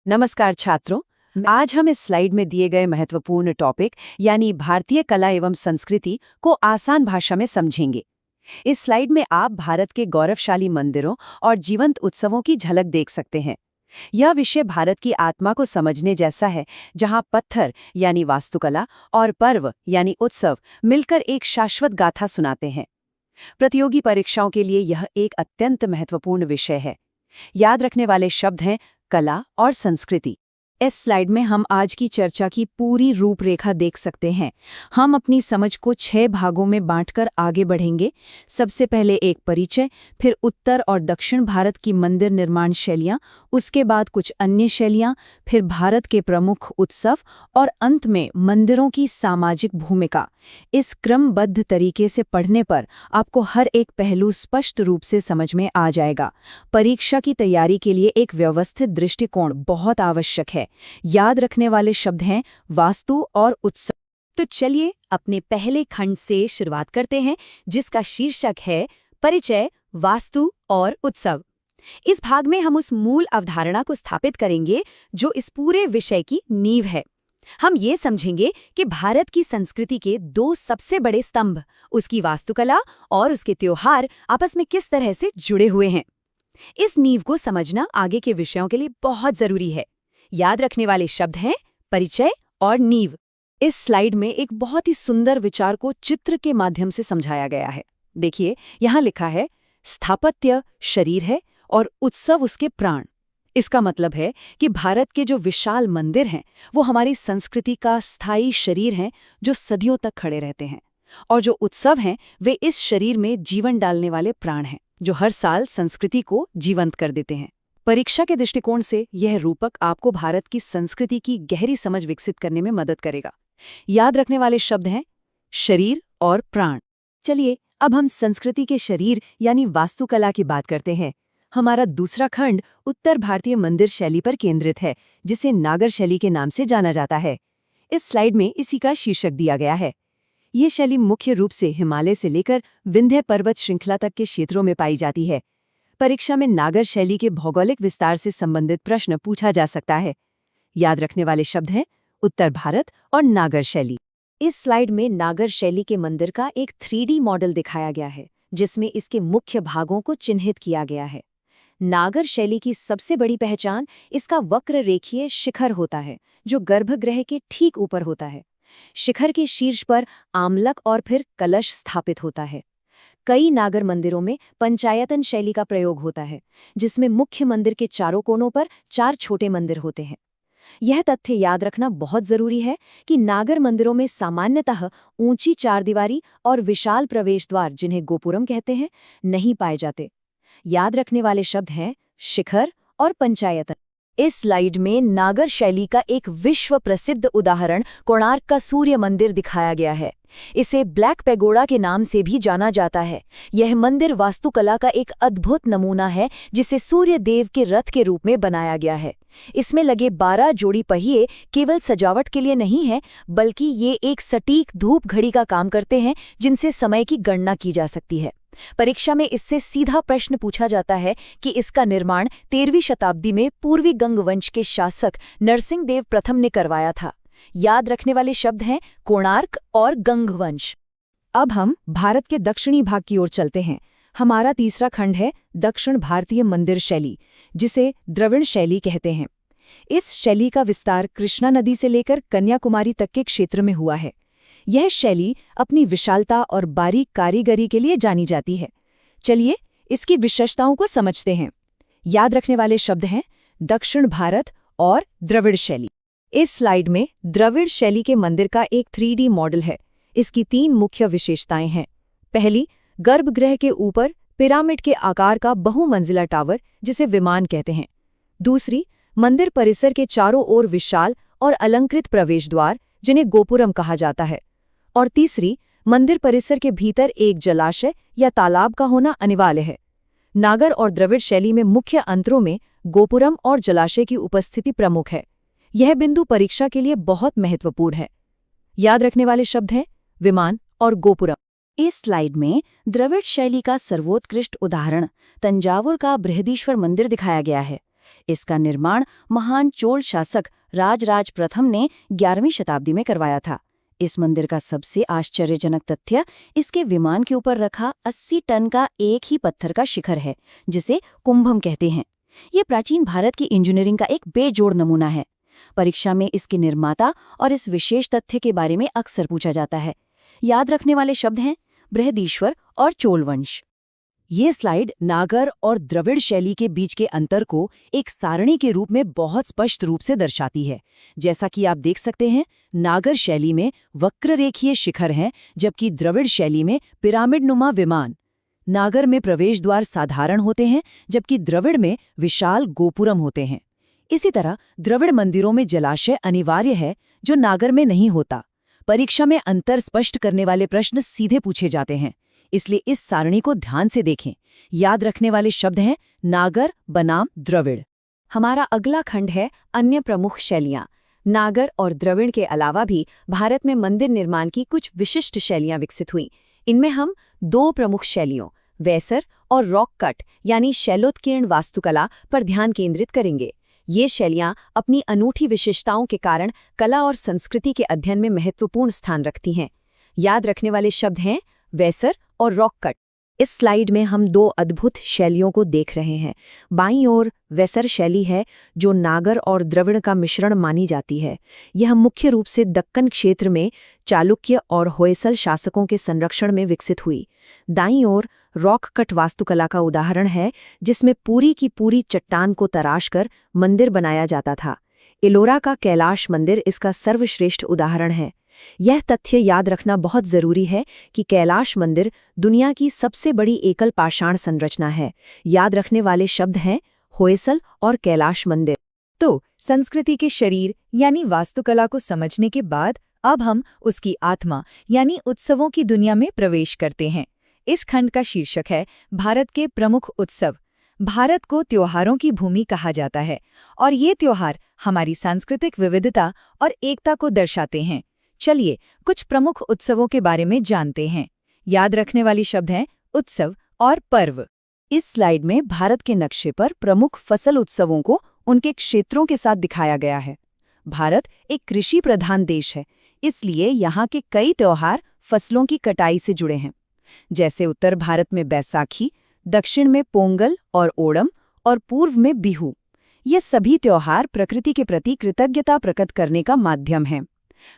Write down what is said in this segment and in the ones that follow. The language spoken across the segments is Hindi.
नमस्कार छात्रों। आज हम इस स्लाइड में दिए गए महत्वपूर्ण टॉपिक यानी भारतीय कला एवं संस्कृति को आसान भाषा में समझेंगे। इस स्लाइड में आप भारत के गौरवशाली मंदिरों और जीवंत उत्सवों की झलक देख सकते हैं। यह विषय भारत की आत्मा को समझने जैसा है, जहां पत्थर यानी वास्तुकला और पर्व यानी उत्सव मिलकर एक शाश्वत गाथा सुनाते हैं। प्रतियोगी परीक्षाओं के लिए यह एक अत्यंत महत्वपूर्ण विषय है। याद रखने वाले शब्द हैं कला और संस्कृति। इस स्लाइड में हम आज की चर्चा की पूरी रूपरेखा देख सकते हैं। हम अपनी समझ को 6 भागों में बांटकर आगे बढ़ेंगे। सबसे पहले एक परिचय, फिर उत्तर और दक्षिण भारत की मंदिर निर्माण शैलियाँ, उसके बाद कुछ अन्य शैलियाँ, फिर भारत के प्रमुख उत्सव और अंत में मंदिरों की सामाजिक भूमिका। इस क्रमबद्ध तरीके से पढ़ने पर आपको हर एक पहलू स्पष्ट रूप से समझ में आ जाएगा। परीक्षा की तैयारी के लिए एक व्यवस्थित दृष्टिकोण बहुत आवश्यक है। याद रखने वाले शब्द हैं वास्तु और उत्सव। तो चलिए अपने पहले खंड से शुरुआत करते हैं, जिसका शीर्षक है परिचय, वास्तु और उत्सव। इस भाग में हम उस मूल अवधारणा को स्थापित करेंगे जो इस पूरे विषय की नींव है। हम ये समझेंगे कि भारत की संस्कृति के 2 सबसे बड़े स्तंभ, उसकी वास्तुकला और उसके त्योहार, आपस में किस तरह से जुड़े हुए हैं। इस नींव को समझना आगे के विषयों के लिए बहुत जरूरी है। याद रखने वाले शब्द हैं परिचय और नींव। इस स्लाइड में एक बहुत ही सुंदर विचार को चित्र के माध्यम से समझाया गया है। देखिए, यहाँ लिखा है स्थापत्य शरीर है और उत्सव उसके प्राण। इसका मतलब है कि भारत के जो विशाल मंदिर हैं वो हमारी संस्कृति का स्थायी शरीर हैं, जो सदियों तक खड़े रहते हैं। और जो उत्सव हैं वे इस शरीर में जीवन डालने वाले प्राण हैं, जो हर साल संस्कृति को जीवंत कर देते हैं। परीक्षा के दृष्टिकोण से यह रूपक आपको भारत की संस्कृति की गहरी समझ विकसित करने में मदद करेगा। याद रखने वाले शब्द हैं शरीर और प्राण। चलिए अब हम संस्कृति के शरीर यानी वास्तुकला की बात करते हैं। हमारा दूसरा खंड उत्तर भारतीय मंदिर शैली पर केंद्रित है, जिसे नागर शैली के नाम से जाना जाता है। इस स्लाइड में इसी का शीर्षक दिया गया है। ये शैली मुख्य रूप से हिमालय से लेकर विंध्य पर्वत श्रृंखला तक के क्षेत्रों में पाई जाती है। परीक्षा में नागर शैली के भौगोलिक विस्तार से संबंधित प्रश्न पूछा जा सकता है। याद रखने वाले शब्द हैं उत्तर भारत और नागर शैली। इस स्लाइड में नागर शैली के मंदिर का एक 3D मॉडल दिखाया गया है, जिसमें इसके मुख्य भागों को चिन्हित किया गया है। नागर शैली की सबसे बड़ी पहचान इसका वक्र रेखीय शिखर होता है, जो गर्भगृह के ठीक ऊपर होता है। शिखर के शीर्ष पर आमलक और फिर कलश स्थापित होता है। कई नागर मंदिरों में पंचायतन शैली का प्रयोग होता है, जिसमें मुख्य मंदिर के चारों कोनों पर 4 छोटे मंदिर होते हैं। यह तथ्य याद रखना बहुत जरूरी है कि नागर मंदिरों में सामान्यतः ऊंची चारदीवारी और विशाल प्रवेश द्वार, जिन्हें गोपुरम कहते हैं, नहीं पाए जाते। याद रखने वाले शब्द हैं शिखर और पंचायतन। इस स्लाइड में नागर शैली का एक विश्व प्रसिद्ध उदाहरण कोणार्क का सूर्य मंदिर दिखाया गया है। इसे ब्लैक पैगोडा के नाम से भी जाना जाता है। यह मंदिर वास्तुकला का एक अद्भुत नमूना है, जिसे सूर्य देव के रथ के रूप में बनाया गया है। इसमें लगे 12 जोड़ी पहिए केवल सजावट के लिए नहीं है, बल्कि ये एक सटीक धूप घड़ी का काम करते हैं, जिनसे समय की गणना की जा सकती है। परीक्षा में इससे सीधा प्रश्न पूछा जाता है कि इसका निर्माण 13वीं शताब्दी में पूर्वी गंग वंश के शासक नरसिंह देव प्रथम ने करवाया था। याद रखने वाले शब्द हैं कोणार्क और गंग वंश। अब हम भारत के दक्षिणी भाग की ओर चलते हैं। हमारा तीसरा खंड है दक्षिण भारतीय मंदिर शैली, जिसे द्रविड़ शैली कहते हैं। इस शैली का विस्तार कृष्णा नदी से लेकर कन्याकुमारी तक के क्षेत्र में हुआ है। यह शैली अपनी विशालता और बारीक कारीगरी के लिए जानी जाती है। चलिए इसकी विशेषताओं को समझते हैं। याद रखने वाले शब्द हैं दक्षिण भारत और द्रविड़ शैली। इस स्लाइड में द्रविड़ शैली के मंदिर का एक 3D मॉडल है। इसकी 3 मुख्य विशेषताएं हैं। पहली, गर्भगृह के ऊपर पिरामिड के आकार का बहुमंजिला टावर, जिसे विमान कहते हैं। दूसरी, मंदिर परिसर के चारों ओर विशाल और अलंकृत प्रवेश द्वार, जिन्हें गोपुरम कहा जाता है। और तीसरी, मंदिर परिसर के भीतर एक जलाशय या तालाब का होना अनिवार्य है। नागर और द्रविड़ शैली में मुख्य अंतरों में गोपुरम और जलाशय की उपस्थिति प्रमुख है। यह बिंदु परीक्षा के लिए बहुत महत्वपूर्ण है। याद रखने वाले शब्द हैं विमान और गोपुरम। इस स्लाइड में द्रविड़ शैली का सर्वोत्कृष्ट उदाहरण तंजावुर का बृहदीश्वर मंदिर दिखाया गया है। इसका निर्माण महान चोल शासक राजराज प्रथम ने 11वीं शताब्दी में करवाया था। इस मंदिर का सबसे आश्चर्यजनक तथ्य इसके विमान के ऊपर रखा 80 टन का एक ही पत्थर का शिखर है, जिसे कुंभम कहते हैं। ये प्राचीन भारत की इंजीनियरिंग का एक बेजोड़ नमूना है। परीक्षा में इसके निर्माता और इस विशेष तथ्य के बारे में अक्सर पूछा जाता है। याद रखने वाले शब्द हैं बृहदीश्वर और चोल वंश। ये स्लाइड नागर और द्रविड़ शैली के बीच के अंतर को एक सारणी के रूप में बहुत स्पष्ट रूप से दर्शाती है। जैसा कि आप देख सकते हैं, नागर शैली में वक्ररेखीय शिखर हैं, जबकि द्रविड़ शैली में पिरामिडनुमा विमान। नागर में प्रवेश द्वार साधारण होते हैं, जबकि द्रविड़ में विशाल गोपुरम होते हैं। इसी तरह द्रविड़ मंदिरों में जलाशय अनिवार्य है, जो नागर में नहीं होता। परीक्षा में अंतर स्पष्ट करने वाले प्रश्न सीधे पूछे जाते हैं, इसलिए इस सारणी को ध्यान से देखें। याद रखने वाले शब्द हैं नागर बनाम द्रविड़। हमारा अगला खंड है अन्य प्रमुख शैलियाँ। नागर और द्रविड़ के अलावा भी भारत में मंदिर निर्माण की कुछ विशिष्ट शैलियाँ विकसित हुईं। इनमें हम 2 प्रमुख शैलियों वेसर और रॉक कट यानी शैलोत्कीर्ण वास्तुकला पर ध्यान केंद्रित करेंगे। ये शैलियाँ अपनी अनूठी विशेषताओं के कारण कला और संस्कृति के अध्ययन में महत्वपूर्ण स्थान रखती हैं। याद रखने वाले शब्द हैं वेसर और रॉक कट। इस स्लाइड में हम 2 अद्भुत शैलियों को देख रहे हैं। बाईं ओर वेसर शैली है, जो नागर और द्रविड़ का मिश्रण मानी जाती है। यह मुख्य रूप से दक्कन क्षेत्र में चालुक्य और होयसल शासकों के संरक्षण में विकसित हुई। दाईं ओर रॉक कट वास्तुकला का उदाहरण है, जिसमें पूरी की पूरी चट्टान को तराशकर मंदिर बनाया जाता था। एलोरा का कैलाश मंदिर इसका सर्वश्रेष्ठ उदाहरण है। यह तथ्य याद रखना बहुत जरूरी है कि कैलाश मंदिर दुनिया की सबसे बड़ी एकल पाषाण संरचना है। याद रखने वाले शब्द हैं होयसल और कैलाश मंदिर। तो संस्कृति के शरीर यानी वास्तुकला को समझने के बाद अब हम उसकी आत्मा यानी उत्सवों की दुनिया में प्रवेश करते हैं। इस खंड का शीर्षक है भारत के प्रमुख उत्सव। भारत को त्योहारों की भूमि कहा जाता है और ये त्योहार हमारी सांस्कृतिक विविधता और एकता को दर्शाते हैं। चलिए कुछ प्रमुख उत्सवों के बारे में जानते हैं। याद रखने वाली शब्द हैं उत्सव और पर्व। इस स्लाइड में भारत के नक्शे पर प्रमुख फसल उत्सवों को उनके क्षेत्रों के साथ दिखाया गया है। भारत एक कृषि प्रधान देश है, इसलिए यहाँ के कई त्योहार फसलों की कटाई से जुड़े हैं। जैसे उत्तर भारत में बैसाखी, दक्षिण में पोंगल और ओणम और पूर्व में बिहू। ये सभी त्योहार प्रकृति के प्रति कृतज्ञता प्रकट करने का माध्यम हैं।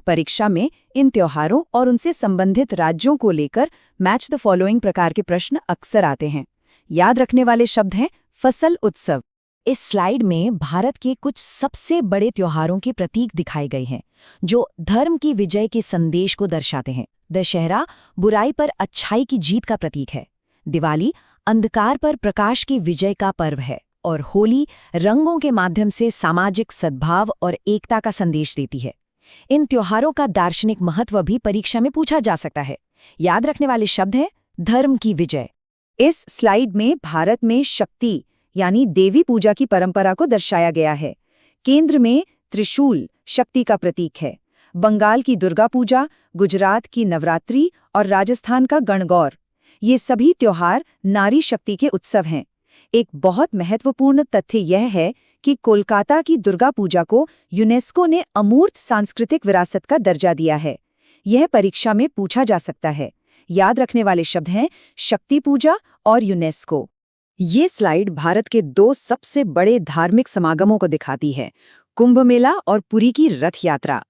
परीक्षा में इन त्योहारों और उनसे संबंधित राज्यों को लेकर मैच द फॉलोइंग प्रकार के प्रश्न अक्सर आते हैं। याद रखने वाले शब्द हैं फसल उत्सव। इस स्लाइड में भारत के कुछ सबसे बड़े त्योहारों के प्रतीक दिखाए गए हैं, जो धर्म की विजय के संदेश को दर्शाते हैं। दशहरा बुराई पर अच्छाई की जीत का प्रतीक है। दिवाली अंधकार पर प्रकाश की विजय का पर्व है। और होली रंगों के माध्यम से सामाजिक सद्भाव और एकता का संदेश देती है। इन त्योहारों का दार्शनिक महत्व भी परीक्षा में पूछा जा सकता है। याद रखने वाले शब्द हैं धर्म की विजय। इस स्लाइड में भारत में शक्ति यानी देवी पूजा की परंपरा को दर्शाया गया है। केंद्र में त्रिशूल शक्ति का प्रतीक है। बंगाल की दुर्गा पूजा, गुजरात की नवरात्रि और राजस्थान का गणगौर, ये सभी त्योहार नारी शक्ति के उत्सव हैं। एक बहुत महत्वपूर्ण तथ्य यह है कि कोलकाता की दुर्गा पूजा को यूनेस्को ने अमूर्त सांस्कृतिक विरासत का दर्जा दिया है। यह परीक्षा में पूछा जा सकता है। याद रखने वाले शब्द हैं शक्ति पूजा और यूनेस्को। ये स्लाइड भारत के 2 सबसे बड़े धार्मिक समागमों को दिखाती है, कुंभ मेला और पुरी की रथ यात्रा।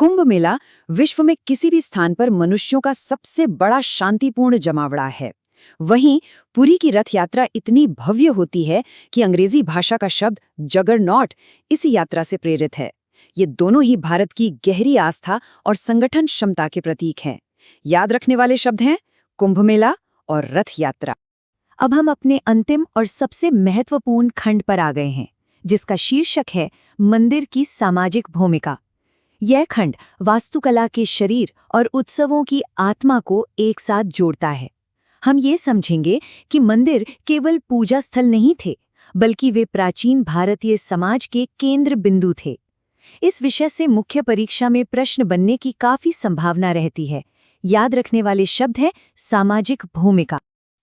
कुंभ मेला विश्व में किसी भी स्थान पर मनुष्यों का सबसे बड़ा शांतिपूर्ण जमावड़ा है। वहीं पुरी की रथ यात्रा इतनी भव्य होती है कि अंग्रेजी भाषा का शब्द जगरनॉट इसी यात्रा से प्रेरित है। ये दोनों ही भारत की गहरी आस्था और संगठन क्षमता के प्रतीक हैं। याद रखने वाले शब्द हैं कुंभ मेला और रथ यात्रा। अब हम अपने अंतिम और सबसे महत्वपूर्ण खंड पर आ गए हैं, जिसका शीर्षक है मंदिर की सामाजिक भूमिका। यह खंड वास्तुकला के शरीर और उत्सवों की आत्मा को एक साथ जोड़ता है। हम ये समझेंगे कि मंदिर केवल पूजा स्थल नहीं थे, बल्कि वे प्राचीन भारतीय समाज के केंद्र बिंदु थे। इस विषय से मुख्य परीक्षा में प्रश्न बनने की काफी संभावना रहती है। याद रखने वाले शब्द हैं सामाजिक भूमिका।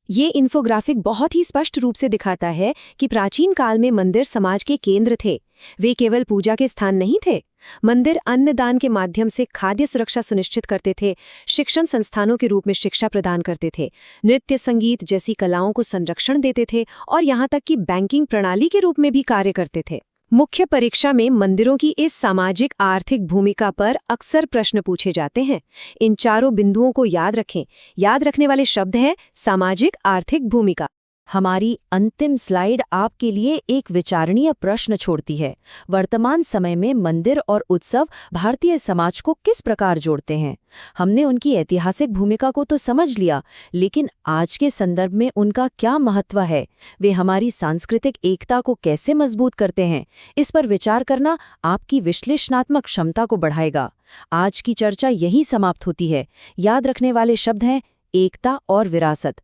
ये इन्फोग्राफिक बहुत ही स्पष्ट रूप से दिखाता है कि प्राचीन काल में मंदिर समाज के केंद्र थे। वे केवल पूजा के स्थान नहीं थे। मंदिर अन्नदान के माध्यम से खाद्य सुरक्षा सुनिश्चित करते थे, शिक्षण संस्थानों के रूप में शिक्षा प्रदान करते थे, नृत्य संगीत जैसी कलाओं को संरक्षण देते थे और यहाँ तक कि बैंकिंग प्रणाली के रूप में भी कार्य करते थे। मुख्य परीक्षा में मंदिरों की इस सामाजिक आर्थिक भूमिका पर अक्सर प्रश्न पूछे जाते हैं। इन चारों बिंदुओं को याद रखें। याद रखने वाले शब्द हैं सामाजिक आर्थिक भूमिका। हमारी अंतिम स्लाइड आपके लिए एक विचारणीय प्रश्न छोड़ती है। वर्तमान समय में मंदिर और उत्सव भारतीय समाज को किस प्रकार जोड़ते हैं? हमने उनकी ऐतिहासिक भूमिका को तो समझ लिया, लेकिन आज के संदर्भ में उनका क्या महत्व है? वे हमारी सांस्कृतिक एकता को कैसे मजबूत करते हैं? इस पर विचार करना आपकी विश्लेषणात्मक क्षमता को बढ़ाएगा। आज की चर्चा यही समाप्त होती है। याद रखने वाले शब्द हैं एकता और विरासत।